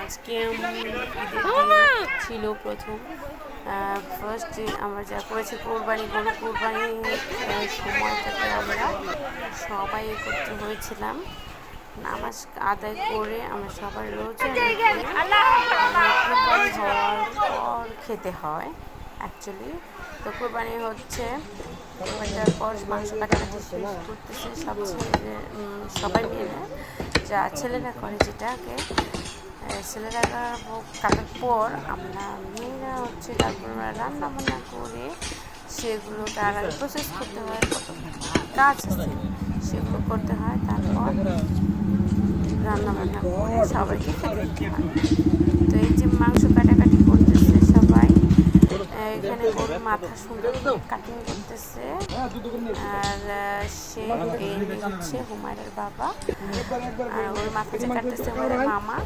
আজকে ছিল প্রথম ফার্স্ট ডে আমরা যা করেছি কোরবানি গরু কোরবানি সময়টাতে আমরা সবাই একত্র হয়েছিলাম নামাজ আদায় করে আমরা সবাই রোজা কোরবানি হওয়ার পর খেতে হয় অ্যাকচুয়ালি। তো কোরবানি হচ্ছে কোরবানিটার পর মাংস কাটাকাটি শেষ করতেছে সব সবাই মিলে যা ছেলেরা করে যেটাকে ছেলেরা কাটার পর আমরা মেয়েরা হচ্ছে তারপর আমরা রান্না বান্না করে সেগুলো তার আগে প্রসেস করতে হয়, কত কাজ আছে সেগুলো করতে হয়, তারপর রান্না বান্না করে সবাইকে খেতে দিতে হয়। তো এই যে মাংস কাটাকাটি করতেছে সবাই, এখানে গরুর মাথা সুন্দর কাটিং করতেছে, আর সে হচ্ছে হুমায়রার বাবা, আর ওর মাথা যে কাটতেছে হুমায়রার মামা।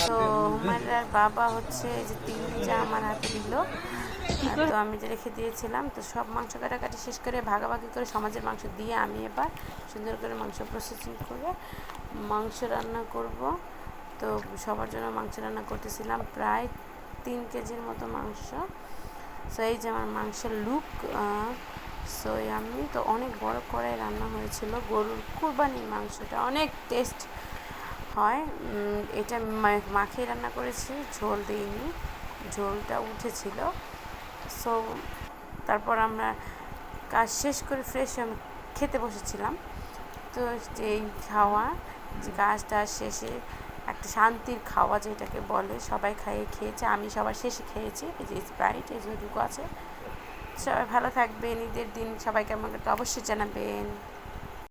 তো হুমায়রার বাবা হচ্ছে এই যে তিন যা আমার হাতে দিল, তো আমি যে রেখে দিয়েছিলাম। তো সব মাংস কাটাকাটি শেষ করে ভাগাভাগি করে সমাজের মাংস দিয়ে আমি এবার সুন্দর করে মাংস প্রসেসিং করে মাংস রান্না করব। তো সবার জন্য মাংস রান্না করতেছিলাম প্রায় 3 কেজির মতো মাংস। সো এই যে আমার মাংসের লুক, সো আমি তো অনেক বড় কড়াই রান্না হয়েছিল। গরুর কুরবানির মাংসটা অনেক টেস্ট হয়। এটা মাখিয়ে রান্না করেছি, ঝোল দিইনি, ঝোলটা উঠেছিল। সো তারপর আমরা কাজ শেষ করে ফ্রেশ আমি খেতে বসেছিলাম। তো এই খাওয়া যে কাজটা শেষে একটা শান্তির খাওয়া যেটাকে বলে, সবাই খেয়েছে, আমি সবার শেষে খেয়েছি। এই যে স্প্রাইট এই যেটুকু আছে। সবাই ভালো থাকবেন, ঈদের দিন সবাই কেমন অবশ্যই জানাবেন।